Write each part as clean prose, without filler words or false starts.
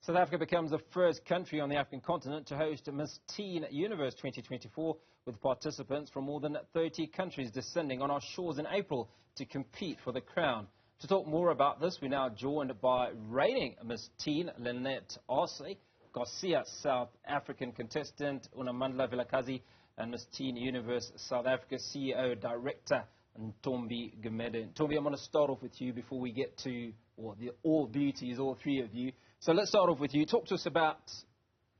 South Africa becomes the first country on the African continent to host Miss Teen Universe 2024, with participants from more than 30 countries descending on our shores in April to compete for the crown. To talk more about this, we're now joined by reigning Miss Teen Lynette Arce, Garcia South African contestant Unamandla Vilakazi, and Miss Teen Universe South Africa CEO Director Ntombi Gumede. Ntombi, I'm going to start off with you before we get to the all beauties, all three of you. So let's start off with you. Talk to us about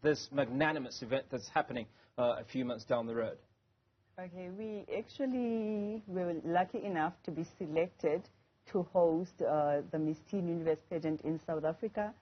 this magnanimous event that's happening a few months down the road. Okay, we were lucky enough to be selected to host the Miss Teen Universe pageant in South Africa.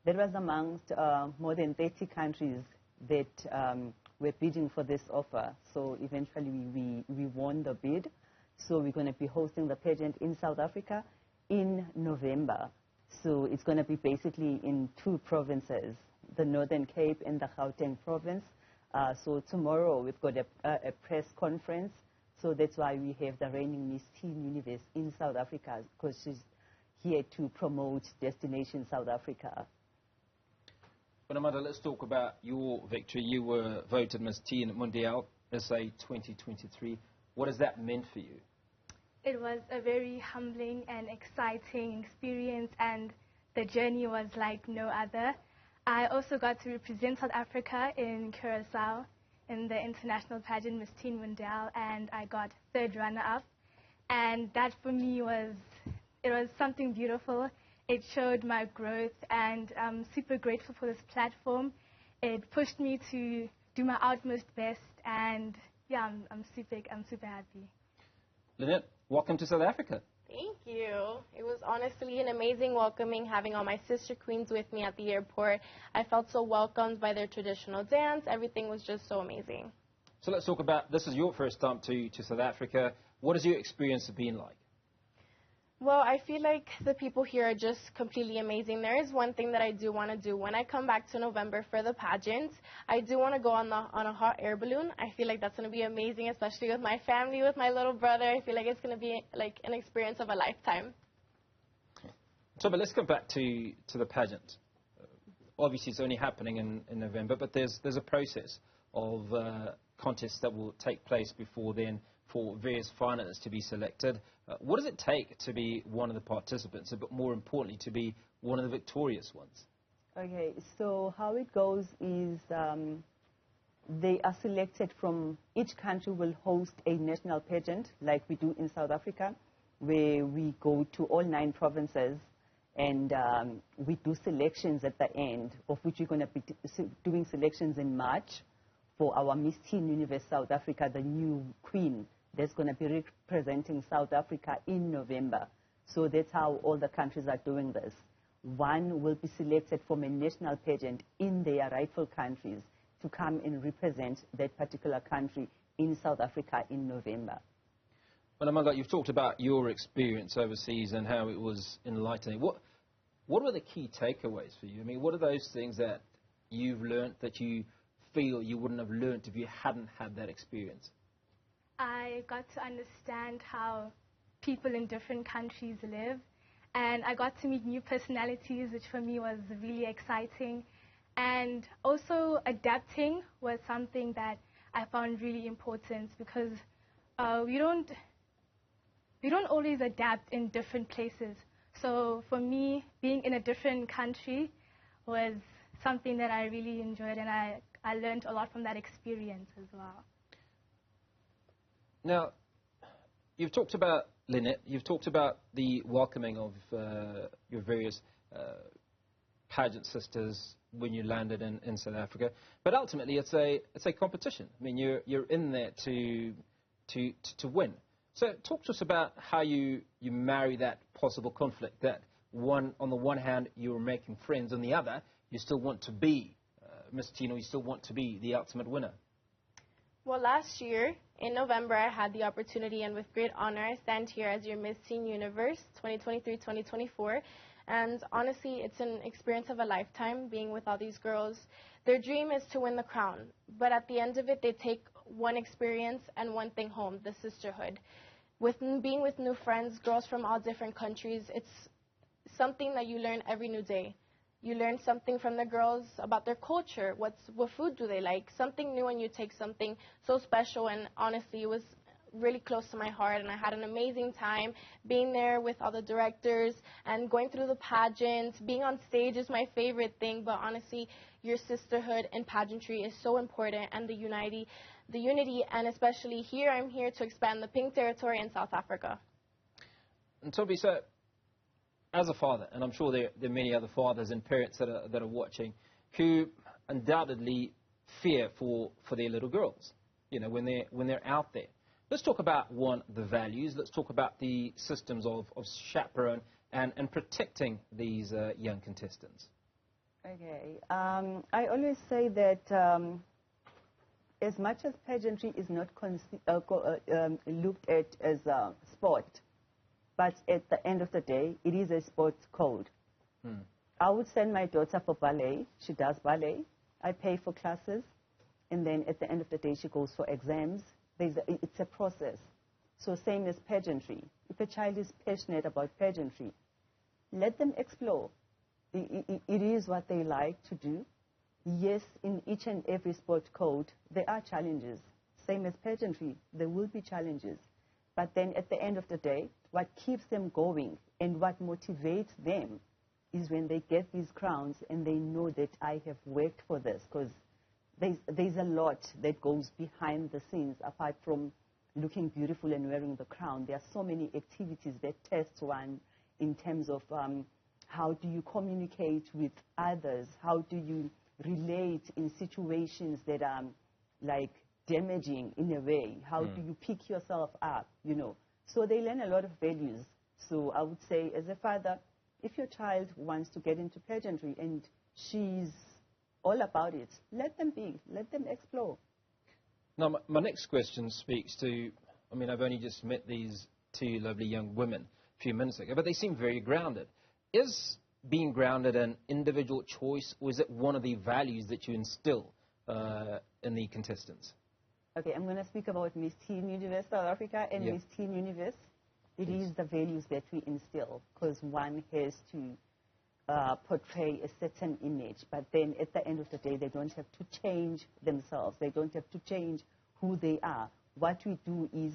That was amongst more than 30 countries that were bidding for this offer. So eventually we won the bid. So we're going to be hosting the pageant in South Africa in November. So it's going to be basically in two provinces, the Northern Cape and the Gauteng province. So tomorrow we've got a press conference. So that's why we have the reigning Miss Teen Universe in South Africa, because she's here to promote Destination South Africa. Amanda, let's talk about your victory. You were voted Miss Teen Mondial SA 2023. What has that meant for you? It was a very humbling and exciting experience, and the journey was like no other. I also got to represent South Africa in Curacao in the international pageant Miss Teen Mondial, and I got third runner-up. And that for me was something beautiful. It showed my growth, and I'm super grateful for this platform. It pushed me to do my utmost best, and yeah, I'm super happy. Lynette, welcome to South Africa. Thank you. It was honestly an amazing welcoming, having all my sister queens with me at the airport. I felt so welcomed by their traditional dance. Everything was just so amazing. So let's talk about, this is your first time to South Africa. What has your experience been like? Well, I feel like the people here are just completely amazing. There is one thing that I do want to do. When I come back to November for the pageant, I do want to go on a hot air balloon. I feel like that's going to be amazing, especially with my family, with my little brother. I feel like it's going to be like an experience of a lifetime. So, but let's come back to the pageant. Obviously, it's only happening in November, but there's a process of contests that will take place before then for various finalists to be selected. What does it take to be one of the participants, but more importantly, to be one of the victorious ones? Okay, so how it goes is they are selected from, each country will host a national pageant like we do in South Africa, where we go to all 9 provinces and we do selections at the end, of which we're going to be doing selections in March for our Miss Teen Universe South Africa, the new queen that's going to be representing South Africa in November. So that's how all the countries are doing this. One will be selected from a national pageant in their rightful countries to come and represent that particular country in South Africa in November. Well, Amanda, you've talked about your experience overseas and how it was enlightening. What were the key takeaways for you? I mean, what are those things that you've learned that you feel you wouldn't have learned if you hadn't had that experience? I got to understand how people in different countries live, and I got to meet new personalities, which for me was really exciting. And also adapting was something that I found really important, because we don't always adapt in different places. So for me, being in a different country was something that I really enjoyed, and I learned a lot from that experience as well. Now, you've talked about, Lynette, you've talked about the welcoming of your various pageant sisters when you landed in South Africa, but ultimately it's a competition. I mean, you're in there to win. So talk to us about how you marry that possible conflict, that on the one hand you're making friends, on the other you still want to be Miss Teen, you still want to be the ultimate winner. Well, last year, in November, I had the opportunity, and with great honor, I stand here as your Miss Teen Universe 2023-2024. And honestly, it's an experience of a lifetime being with all these girls. Their dream is to win the crown, but at the end of it, they take one experience and one thing home, the sisterhood. Being with new friends, girls from all different countries, it's something that you learn every new day. You learn something from the girls about their culture. What food do they like? Something new, and you take something so special. And honestly, it was really close to my heart, and I had an amazing time being there with all the directors and going through the pageants. Being on stage is my favorite thing, but honestly, your sisterhood in pageantry is so important, and the unity, and especially here, I'm here to expand the pink territory in South Africa. And Toby, so as a father, and I'm sure there are many other fathers and parents that are watching, who undoubtedly fear for their little girls, you know, when they're out there. Let's talk about, one, the values. Let's talk about the systems of chaperone and protecting these young contestants. Okay. I always say that as much as pageantry is not looked at as a sport, but at the end of the day, it is a sports code. I would send my daughter for ballet. She does ballet. I pay for classes. And then at the end of the day, she goes for exams. It's a process. So same as pageantry. If a child is passionate about pageantry, let them explore. It is what they like to do. Yes, in each and every sport code, there are challenges. Same as pageantry, there will be challenges. But then at the end of the day, what keeps them going and what motivates them is when they get these crowns and they know that I have worked for this, because there's a lot that goes behind the scenes apart from looking beautiful and wearing the crown. There are so many activities that test one in terms of how do you communicate with others, how do you relate in situations that are like damaging in a way, how do you pick yourself up, you know. So they learn a lot of values. So I would say, as a father, if your child wants to get into pageantry and she's all about it, let them be, let them explore. Now, my next question speaks to, I mean, I've only just met these two lovely young women a few minutes ago, but they seem very grounded. Is being grounded an individual choice, or is it one of the values that you instill in the contestants? Okay, I'm going to speak about Miss Teen Universe South Africa and Miss Teen Universe. It is the values that we instill, because one has to portray a certain image, but then at the end of the day, they don't have to change themselves. They don't have to change who they are. What we do is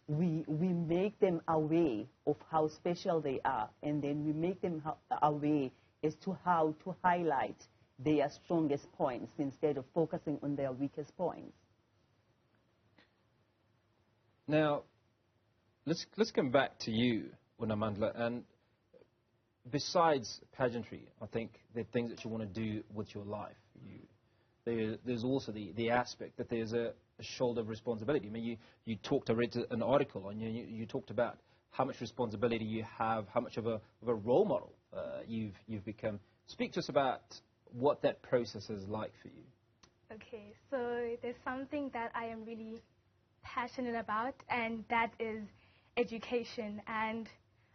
we make them aware of how special they are, and then we make them aware as to how to highlight their strongest points instead of focusing on their weakest points. Now, let's come back to you, Unamandla, and besides pageantry, I think there are things that you want to do with your life. There's also the aspect that there's a shoulder of responsibility. I mean, you talked, I read an article, and you talked about how much responsibility you have, how much of a role model you've become. Speak to us about what that process is like for you. Okay, so there's something that I am really passionate about, and that is education. And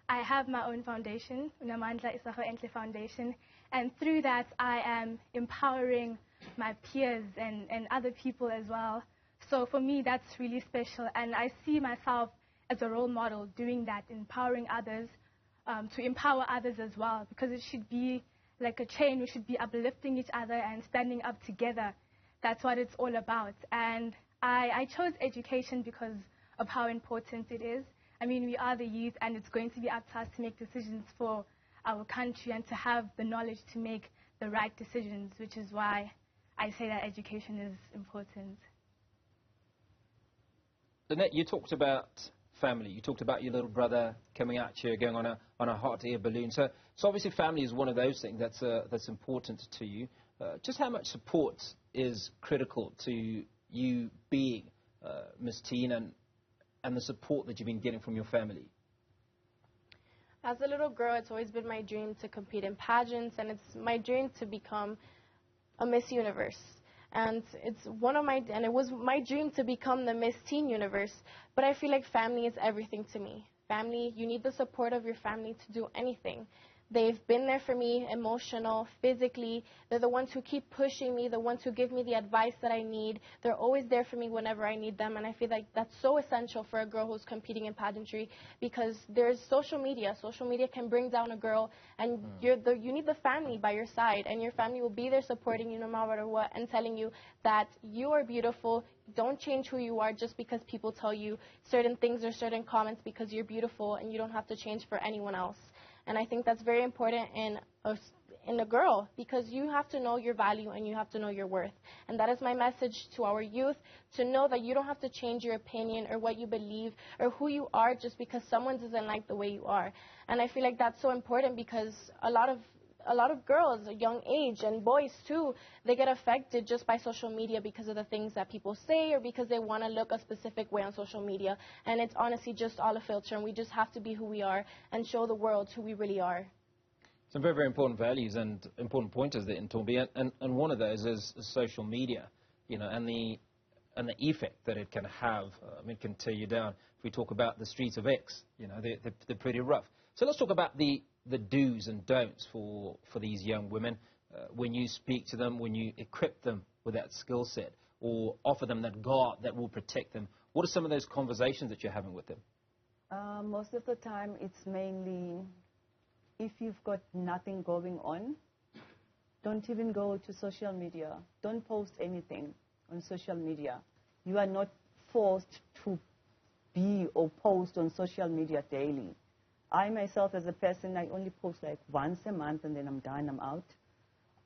I have my own foundation, Unamandla Isaho Entle Foundation, and through that I am empowering my peers and other people as well. So for me, that's really special, and I see myself as a role model doing that, empowering others, to empower others as well, because it should be like a chain. We should be uplifting each other and standing up together. That's what it's all about. And I chose education because of how important it is. I mean, we are the youth, and it's going to be up to us to make decisions for our country and to have the knowledge to make the right decisions, which is why I say that education is important. Lynette, you talked about family. You talked about your little brother coming out here, going on a hot air balloon. So obviously family is one of those things that's important to you. Just how much support is critical to you being Miss Teen, and the support that you've been getting from your family? As a little girl, it's always been my dream to compete in pageants, and it's my dream to become a Miss Universe. And it was my dream to become the Miss Teen Universe. But I feel like family is everything to me. Family, you need the support of your family to do anything. They've been there for me, emotional, physically. They're the ones who keep pushing me, the ones who give me the advice that I need. They're always there for me whenever I need them, and I feel like that's so essential for a girl who's competing in pageantry, because there's social media. Social media can bring down a girl, and you need the family by your side, and your family will be there supporting you no matter what and telling you that you are beautiful. Don't change who you are just because people tell you certain things or certain comments, because you're beautiful and you don't have to change for anyone else. And I think that's very important in a girl, because you have to know your value and you have to know your worth. And that is my message to our youth, to know that you don't have to change your opinion or what you believe or who you are just because someone doesn't like the way you are. And I feel like that's so important, because a lot of girls, a young age, and boys too, they get affected just by social media because of the things that people say, or because they want to look a specific way on social media. And it's honestly just all a filter, and we just have to be who we are and show the world who we really are. Some very, very important values and important pointers there in Tombi, and one of those is social media, you know, and the effect that it can have. It can tear you down. If we talk about the streets of X, you know, they're pretty rough. So let's talk about the do's and don'ts for these young women when you speak to them, when you equip them with that skill set, or offer them that guard that will protect them. What are some of those conversations that you're having with them? Most of the time, it's mainly, if you've got nothing going on, don't even go to social media. Don't post anything on social media. You are not forced to be or post on social media daily. I myself, as a person, I only post like once a month, and then I'm done, I'm out.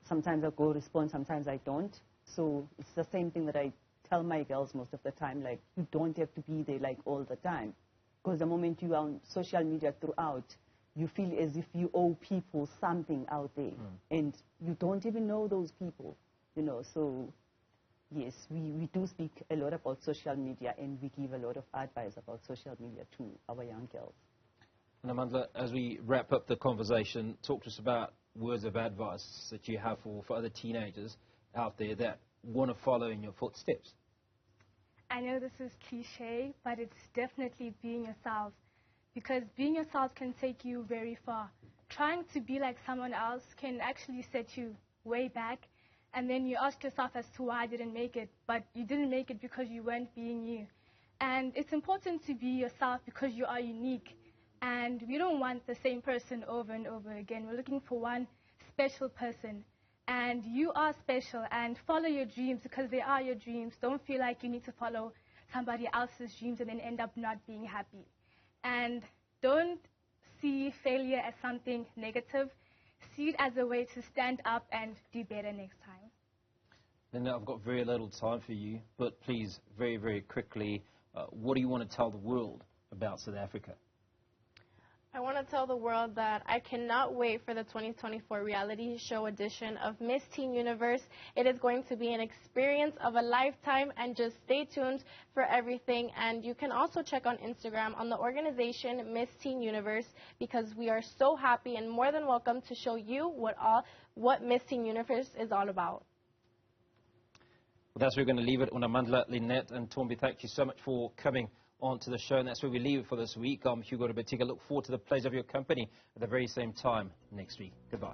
Sometimes I go respond, sometimes I don't. So it's the same thing that I tell my girls most of the time, like, you don't have to be there like all the time. Because the moment you are on social media throughout, you feel as if you owe people something out there. And you don't even know those people, you know. So yes, we do speak a lot about social media, and we give a lot of advice about social media to our young girls. And Amandla, as we wrap up the conversation, talk to us about words of advice that you have for other teenagers out there that want to follow in your footsteps. I know this is cliche, but it's definitely being yourself, because being yourself can take you very far. Trying to be like someone else can actually set you way back, and then you ask yourself as to why I didn't make it, but you didn't make it because you weren't being you. And it's important to be yourself because you are unique. And we don't want the same person over and over again. We're looking for one special person. And you are special. And follow your dreams, because they are your dreams. Don't feel like you need to follow somebody else's dreams and then end up not being happy. And don't see failure as something negative. See it as a way to stand up and do better next time. And I've got very little time for you, but please, very, very quickly, what do you want to tell the world about South Africa? I want to tell the world that I cannot wait for the 2024 reality show edition of Miss Teen Universe. It is going to be an experience of a lifetime, and just stay tuned for everything. And you can also check on Instagram on the organization Miss Teen Universe, because we are so happy and more than welcome to show you what Miss Teen Universe is all about. Well, that's where we're going to leave it. Amandla, Lynette and Tombi, thank you so much for coming on to the show, and that's where we leave it for this week. I'm Hugo Rebetega. Look forward to the pleasure of your company at the very same time next week. Goodbye.